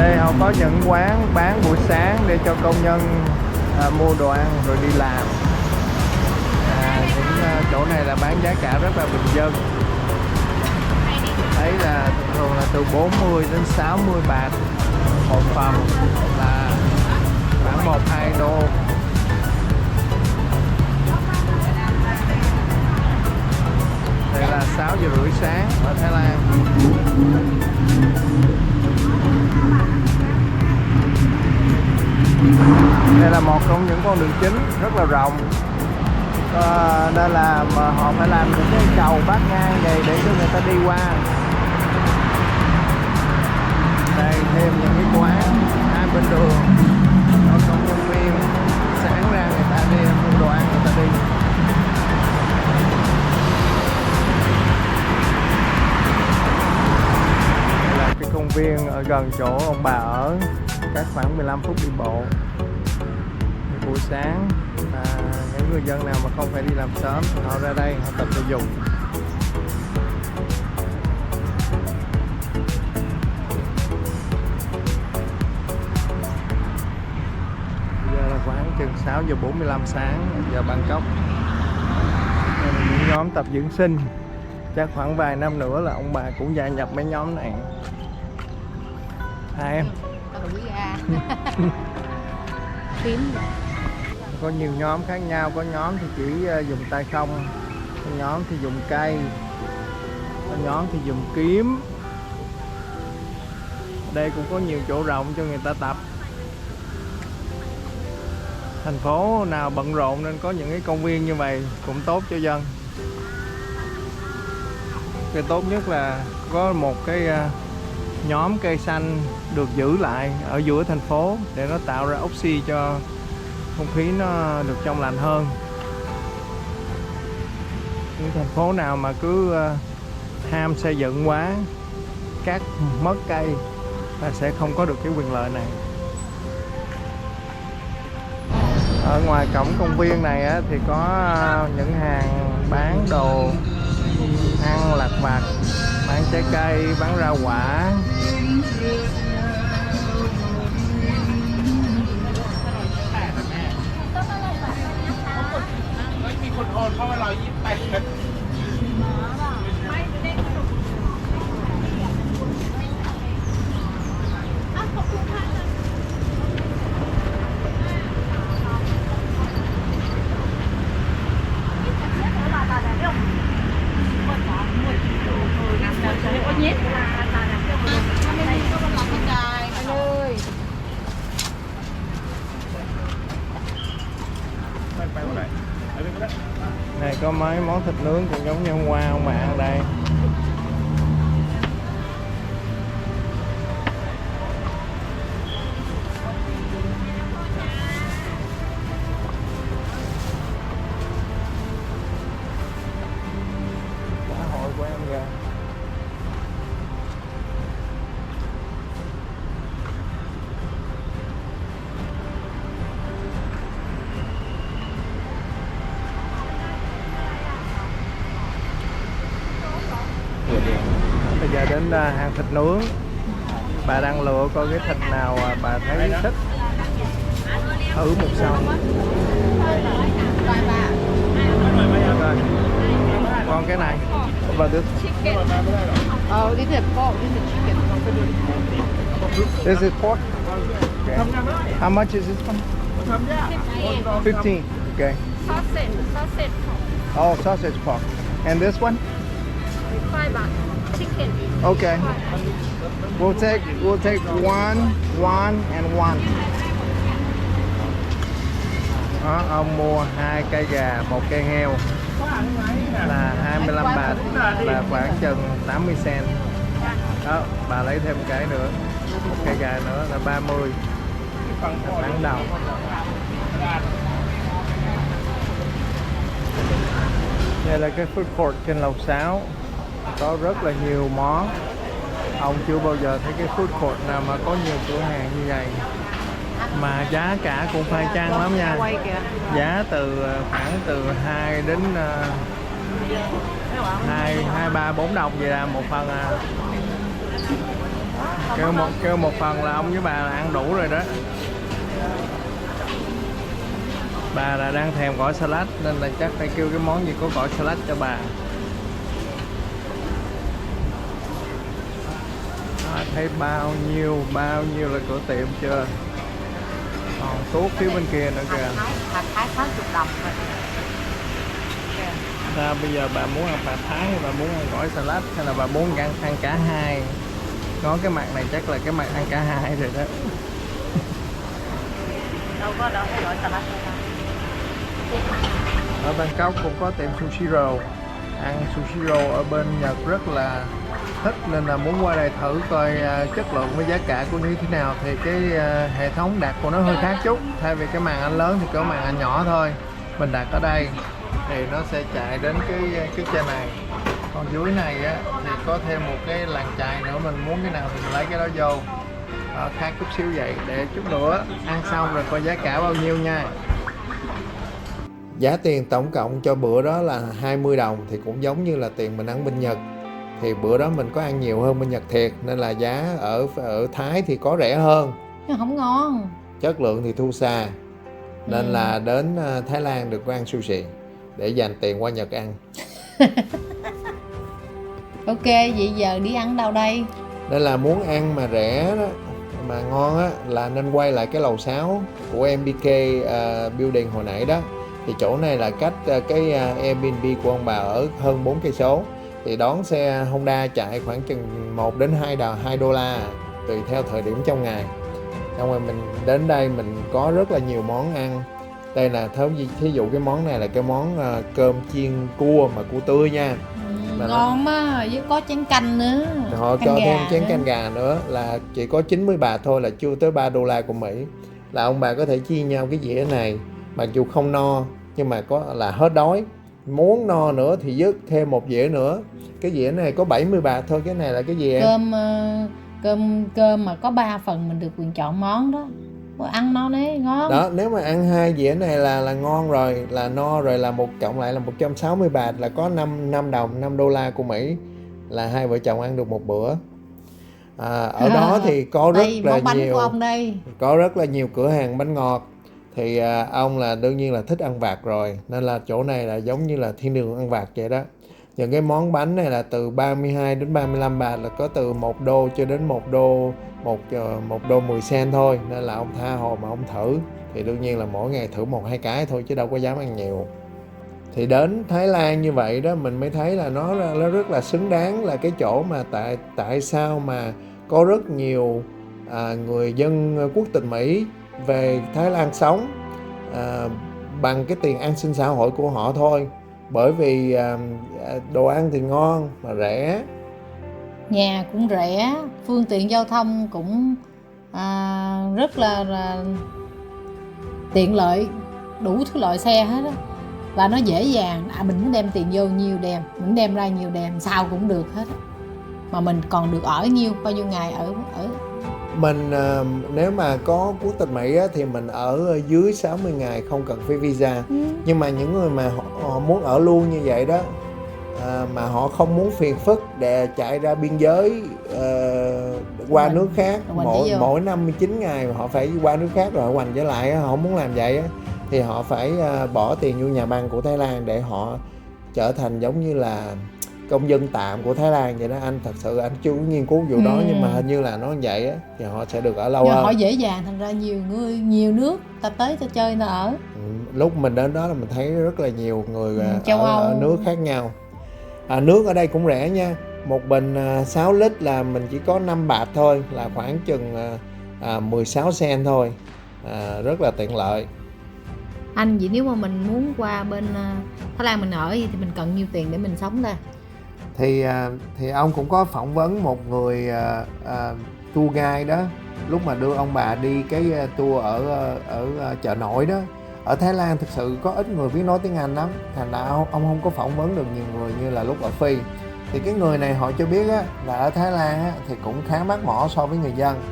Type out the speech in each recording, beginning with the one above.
Đây họ có những quán bán buổi sáng để cho công nhân mua đồ ăn rồi đi làm. Những chỗ này là bán giá cả rất là bình dân. Đấy là thường là từ 40 đến 60 bạt một phần, là khoảng 1-2 đô. Đây là 6 giờ rưỡi sáng ở Thái Lan. Đây là một trong những con đường chính rất là rộng, nên là họ phải làm những cái cầu bát ngang vậy để cho người ta đi qua. Đây thêm những cái quán hai bên đường, có công nhân viên sáng ra người ta đi mua đồ ăn, người ta đi. Đây là cái công viên ở gần chỗ ông bà ở, cách khoảng 15 phút đi bộ. Buổi sáng những người dân nào mà không phải đi làm sớm, họ ra đây họ tập thể dục. Giờ là khoảng chừng 6 giờ 45 sáng giờ Bangkok. Đây là những nhóm tập dưỡng sinh, chắc khoảng vài năm nữa là ông bà cũng gia nhập mấy nhóm này. Hai em có nhiều nhóm khác nhau, có nhóm thì chỉ dùng tay không, có nhóm thì dùng cây, có nhóm thì dùng kiếm. Đây cũng có nhiều chỗ rộng cho người ta tập. Thành phố nào bận rộn nên có những cái công viên như vậy cũng tốt cho dân. Cái tốt nhất là có một cái nhóm cây xanh được giữ lại ở giữa thành phố để nó tạo ra oxy cho không khí nó được trong lành hơn. Những thành phố nào mà cứ ham xây dựng quá, cắt mất cây là sẽ không có được cái quyền lợi này. Ở ngoài cổng công viên này thì có những hàng bán đồ ăn lặt vặt, bán trái cây, bán rau quả. Này có mấy món thịt nướng cũng giống như hôm qua ông bà ăn đây. Xã hội của em kìa. Bây giờ đến hàng thịt nướng. Bà đang lựa coi cái thịt nào bà thấy thích, thử một xong. Còn cái này và this. Oh, this is pork. This is chicken. This is pork. Okay. How much is this one? 15. Okay. Sausage. Oh, sausage pork. And this one? 5 baht. Chicken. Okay. We'll take one and one. Đó, ông mua 2 cây gà, 1 cây heo là 25 bạt, là khoảng chừng 80 cent. Đó, bà lấy thêm cái nữa, 1 cây gà nữa là 30, là bán đầu. Đây là cái food court trên lầu 6, có rất là nhiều món. Ông chưa bao giờ thấy cái food court nào mà có nhiều cửa hàng như vậy, mà giá cả cũng phải chăng lắm nha. Giá khoảng từ 2 đến 2, 3, 4 đồng vậy là một phần à. Kêu một phần là ông với bà là ăn đủ rồi đó. Bà là đang thèm gỏi salad nên là chắc phải kêu cái món gì có gỏi salad cho bà. Thấy bao nhiêu là cửa tiệm chưa, còn tuốt phía bên kia nữa kìa. Thái 60 đồng rồi. Bây giờ bà muốn ăn pad thái hay bà muốn ăn gỏi salad hay là bà muốn ăn cả hai? Có cái mặt này chắc là cái mặt ăn cả hai rồi đó. Đâu có phải gỏi salad đâu. Ở Bangkok cũng có tiệm sushi roll. Ăn sushi roll ở bên Nhật rất là thích nên là muốn qua đây thử coi chất lượng với giá cả của như thế nào. Thì cái hệ thống đặt của nó hơi khác chút, thay vì cái màn ảnh lớn thì có màn ảnh nhỏ thôi. Mình đặt ở đây thì nó sẽ chạy đến cái trên này, còn dưới này á thì có thêm một cái làn chài nữa, mình muốn cái nào thì mình lấy cái đó vô. Khác chút xíu vậy, để chút nữa ăn xong rồi coi giá cả bao nhiêu nha. Giá tiền tổng cộng cho bữa đó là 20 đồng, thì cũng giống như là tiền mình ăn bên Nhật. Thì bữa đó mình có ăn nhiều hơn bên Nhật thiệt, nên là giá ở Thái thì có rẻ hơn. Nhưng không ngon. Chất lượng thì thua xa. Nên là đến Thái Lan được có ăn sushi để dành tiền qua Nhật ăn. Ok, vậy giờ đi ăn đâu đây? Nên là muốn ăn mà rẻ đó, mà ngon á, là nên quay lại cái lầu 6 của MBK Building hồi nãy đó. Thì chỗ này là cách cái Airbnb của ông bà ở hơn 4 cây số. Thì đón xe Honda chạy khoảng chừng 1 đến 2 đô la tùy theo thời điểm trong ngày. Xong rồi mình đến đây mình có rất là nhiều món ăn. Đây là thí dụ cái món này là cái món cơm chiên cua mà cua tươi nha. Ngon á, với có chén canh nữa. Họ cho thêm chén canh gà nữa, là chỉ có 90 baht thôi, là chưa tới 3 đô la của Mỹ. Là ông bà có thể chia nhau cái dĩa này, mặc dù không no nhưng mà có là hết đói. Muốn no nữa thì dứt thêm một dĩa nữa. Cái dĩa này có 70 baht thôi. Cái này là cái gì em? Cơm mà có 3 phần mình được quyền chọn món đó. Ăn no đấy, ngon. Đó, nếu mà ăn 2 dĩa này là ngon rồi, là no rồi, là cộng lại là 160 baht, là có 5 đô la của Mỹ, là hai vợ chồng ăn được một bữa. Ở đó thì có rất là nhiều, có rất là nhiều cửa hàng bánh ngọt. Thì ông là đương nhiên là thích ăn vặt rồi, nên là chỗ này là giống như là thiên đường ăn vặt vậy đó. Những cái món bánh này là từ 32 đến 35 baht, là có từ 1 đô cho đến 1 đô 10 cent thôi. Nên là ông tha hồ mà ông thử. Thì đương nhiên là mỗi ngày thử 1-2 cái thôi chứ đâu có dám ăn nhiều. Thì đến Thái Lan như vậy đó, mình mới thấy là nó rất là xứng đáng là cái chỗ mà tại sao mà có rất nhiều người dân quốc tịch Mỹ về Thái Lan sống bằng cái tiền an sinh xã hội của họ thôi. Bởi vì đồ ăn thì ngon mà rẻ, nhà cũng rẻ, phương tiện giao thông cũng rất là tiện lợi, đủ thứ loại xe hết á, và nó dễ dàng. Mình muốn đem tiền vô nhiều đem, mình đem ra nhiều đem, sao cũng được hết á. Mà mình còn được ở bao nhiêu ngày ở. Mình nếu mà có quốc tịch Mỹ á, thì mình ở dưới 60 ngày không cần phải visa. Nhưng mà những người mà họ muốn ở luôn như vậy đó, mà họ không muốn phiền phức để chạy ra biên giới qua nước khác, mỗi 59 ngày họ phải qua nước khác rồi hoành trở lại, họ không muốn làm vậy á, thì họ phải bỏ tiền vô nhà băng của Thái Lan để họ trở thành giống như là công dân tạm của Thái Lan vậy đó. Anh thật sự anh chưa có nghiên cứu vụ đó, nhưng mà hình như là nó như vậy á, thì họ sẽ được ở lâu hơn. Họ dễ dàng, thành ra nhiều nước ta tới ta chơi ta ở. Lúc mình đến đó là mình thấy rất là nhiều người ở nước khác nhau. Nước ở đây cũng rẻ nha. Một bình 6 lít là mình chỉ có 5 baht thôi, là khoảng chừng 16 cent thôi. Rất là tiện lợi. Anh, vậy nếu mà mình muốn qua bên Thái Lan mình ở thì mình cần nhiêu tiền để mình sống ta? Thì ông cũng có phỏng vấn một người tour guide đó, lúc mà đưa ông bà đi cái tour ở chợ nổi đó. Ở Thái Lan thực sự có ít người biết nói tiếng Anh lắm, thành ra ông không có phỏng vấn được nhiều người như là lúc ở Phi. Thì cái người này họ cho biết á, là ở Thái Lan á, thì cũng khá mắc mỏ so với người dân.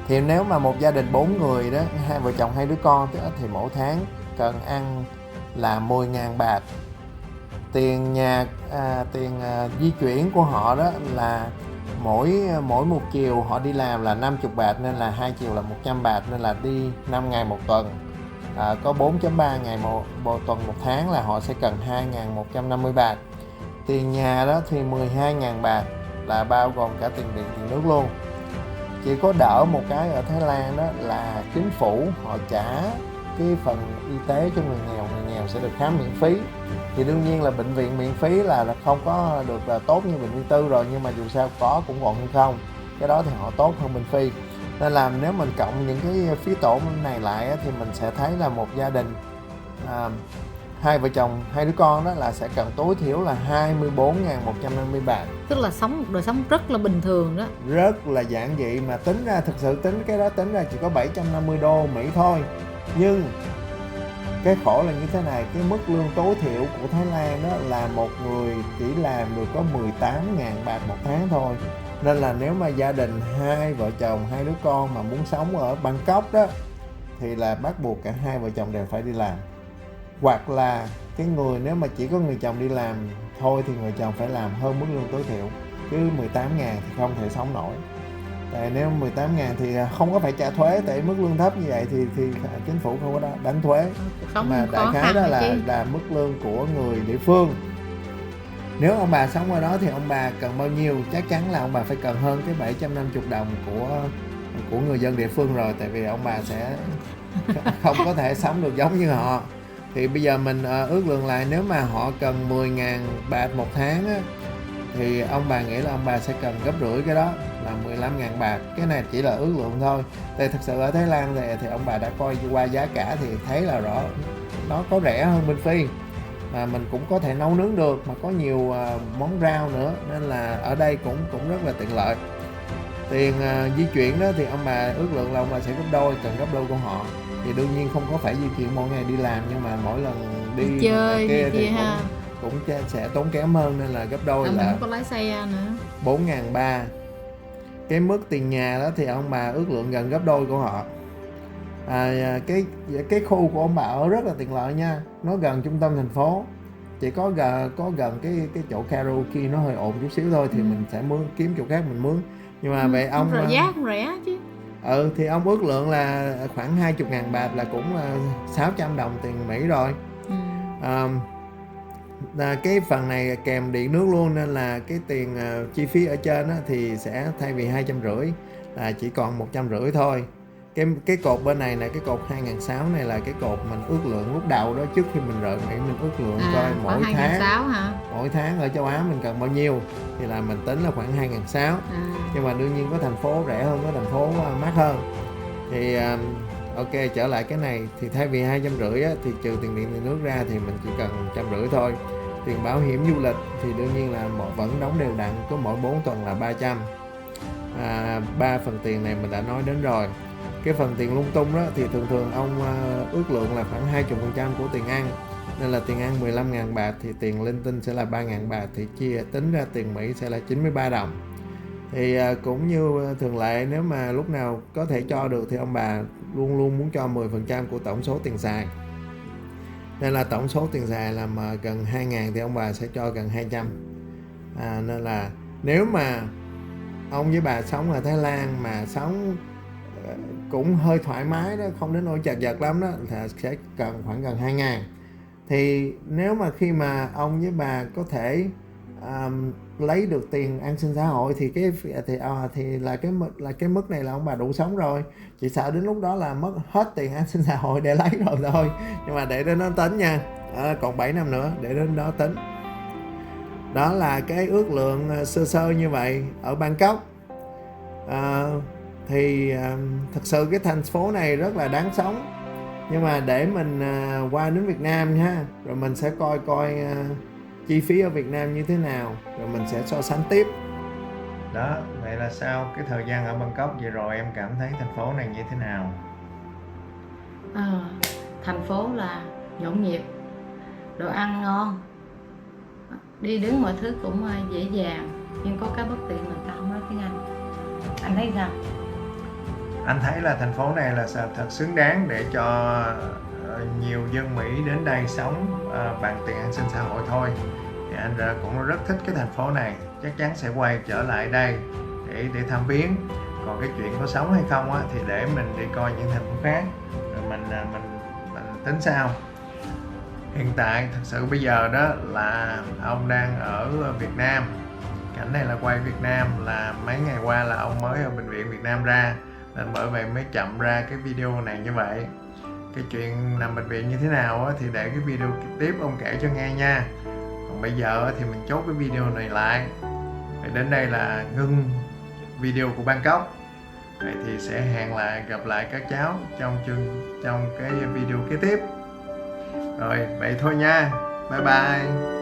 Thì nếu mà một gia đình 4 người đó, 2 vợ chồng 2 đứa con đó, thì mỗi tháng cần ăn là 10.000 baht. Tiền di chuyển của họ đó là mỗi một chiều họ đi làm là 50 baht, nên là 2 chiều là 100 baht, nên là đi 5 ngày một tuần, có 4.3 ngày một tuần một tháng là họ sẽ cần 2.150 baht. Tiền nhà đó thì 12.000 baht, là bao gồm cả tiền điện tiền nước luôn. Chỉ có đỡ một cái ở Thái Lan đó là chính phủ họ trả cái phần y tế cho người nghèo sẽ được khám miễn phí. Thì đương nhiên là bệnh viện miễn phí là không có được là tốt như bệnh viện tư rồi, nhưng mà dù sao có cũng còn hơn không, cái đó thì họ tốt hơn bên Phi. Nên là nếu mình cộng những cái phí tổn này lại thì mình sẽ thấy là một gia đình hai vợ chồng, hai đứa con đó là sẽ cần tối thiểu là 24.150 baht. Tức là sống một đời sống rất là bình thường đó. Rất là giản dị, mà tính ra thực sự tính cái đó tính ra chỉ có 750 đô Mỹ thôi. Nhưng cái khổ là như thế này, cái mức lương tối thiểu của Thái Lan đó là một người chỉ làm được có 18.000 baht một tháng thôi. Nên là nếu mà gia đình hai vợ chồng, hai đứa con mà muốn sống ở Bangkok đó thì là bắt buộc cả hai vợ chồng đều phải đi làm. Hoặc là cái người, nếu mà chỉ có người chồng đi làm thôi thì người chồng phải làm hơn mức lương tối thiểu, chứ 18.000 thì không thể sống nổi. Tại nếu 18.000 thì không có phải trả thuế, tại mức lương thấp như vậy thì chính phủ không có đánh thuế. Mà đại khái đó là mức lương của người địa phương. Nếu ông bà sống ở đó thì ông bà cần bao nhiêu? Chắc chắn là ông bà phải cần hơn cái 750 đồng của người dân địa phương rồi, tại vì ông bà sẽ không có thể sống được giống như họ. Thì bây giờ mình ước lượng lại, nếu mà họ cần 10.000 baht một tháng á, thì ông bà nghĩ là ông bà sẽ cần gấp rưỡi cái đó là 15.000 baht. Cái này chỉ là ước lượng thôi. Tại thực sự ở Thái Lan thì ông bà đã coi qua giá cả thì thấy là rõ nó có rẻ hơn bên Phi, mà mình cũng có thể nấu nướng được, mà có nhiều món rau nữa, nên là ở đây cũng rất là tiện lợi. Tiền di chuyển đó thì ông bà ước lượng là ông bà sẽ cần gấp đôi của họ. Thì đương nhiên không có phải di chuyển mỗi ngày đi làm, nhưng mà mỗi lần đi chơi kia thì ha, cũng sẽ tốn kém hơn, nên là gấp đôi là mình không có lái xe nữa. 4.300. Cái mức tiền nhà đó thì ông bà ước lượng gần gấp đôi của họ. Cái khu của ông bà ở rất là tiện lợi nha, nó gần trung tâm thành phố, chỉ có gần cái chỗ karaoke nó hơi ồn chút xíu thôi, thì mình sẽ kiếm chỗ khác mình mướn. Nhưng mà vậy ông giá cũng rẻ chứ. Thì ông ước lượng là khoảng 20.000 baht là cũng 600 đồng tiền Mỹ rồi. Cái phần này kèm điện nước luôn, nên là cái tiền chi phí ở trên thì sẽ thay vì 250 là chỉ còn 150 thôi. Cái cột bên này là cái cột 2.600 này là cái cột mình ước lượng lúc đầu đó, trước khi mình rời Mỹ mình ước lượng coi mỗi tháng hả? Mỗi tháng ở châu Á mình cần bao nhiêu thì là mình tính là khoảng 2.600. Nhưng mà đương nhiên có thành phố rẻ hơn, có thành phố mắc hơn. Thì ok, trở lại cái này thì thay vì 250 thì trừ tiền điện tiền nước ra thì mình chỉ cần 150 thôi. Tiền bảo hiểm du lịch thì đương nhiên là vẫn đóng đều đặn, có mỗi 4 tuần là 300. 3 phần tiền này mình đã nói đến rồi. Cái phần tiền lung tung đó thì thường ông ước lượng là khoảng 20% của tiền ăn, nên là tiền ăn 15.000 baht thì tiền linh tinh sẽ là 3.000 baht, thì tính ra tiền Mỹ sẽ là 93 đồng. Thì cũng như thường lệ, nếu mà lúc nào có thể cho được thì ông bà luôn luôn muốn cho 10% của tổng số tiền xài. Nên là tổng số tiền xài là gần 2.000 thì ông bà sẽ cho gần 200. Nên là nếu mà ông với bà sống ở Thái Lan mà sống cũng hơi thoải mái đó, không đến nỗi chật vật lắm đó, thì sẽ cần khoảng gần 2.000. Thì nếu mà khi mà ông với bà có thể lấy được tiền an sinh xã hội thì cái mức này là ông bà đủ sống rồi. Chỉ sợ đến lúc đó là mất hết tiền an sinh xã hội để lấy rồi thôi. Nhưng mà để đến đó tính nha, còn 7 năm nữa để đến đó tính. Đó là cái ước lượng sơ như vậy ở Bangkok. Thì thật sự cái thành phố này rất là đáng sống. Nhưng mà để mình qua đến Việt Nam nha, rồi mình sẽ coi chi phí ở Việt Nam như thế nào, rồi mình sẽ so sánh tiếp. Đó, vậy là sau cái thời gian ở Bangkok vừa rồi em cảm thấy thành phố này như thế nào? Thành phố là nhộn nhịp, đồ ăn ngon, đi đứng mọi thứ cũng dễ dàng, nhưng có cái bất tiện là ta không nói tiếng Anh. Anh thấy sao? Anh thấy là thành phố này là thật xứng đáng để cho nhiều dân Mỹ đến đây sống bằng tiền an sinh xã hội thôi. Thì anh cũng rất thích cái thành phố này. chắc chắn sẽ quay trở lại đây để thăm viếng. Còn cái chuyện có sống hay không á, thì để mình đi coi những thành phố khác rồi mình tính sau. Hiện tại thật sự bây giờ đó là ông đang ở Việt Nam, cảnh này là quay Việt Nam, là mấy ngày qua là ông mới ở bệnh viện Việt Nam ra, nên bởi vậy mới chậm ra cái video này như vậy. Cái chuyện nằm bệnh viện như thế nào á, thì để cái video tiếp ông kể cho nghe nha. Còn bây giờ thì mình chốt cái video này lại. Vậy đến đây là ngưng video của Bangkok. Vậy thì sẽ hẹn gặp lại các cháu trong cái video kế tiếp. Rồi vậy thôi nha, bye bye.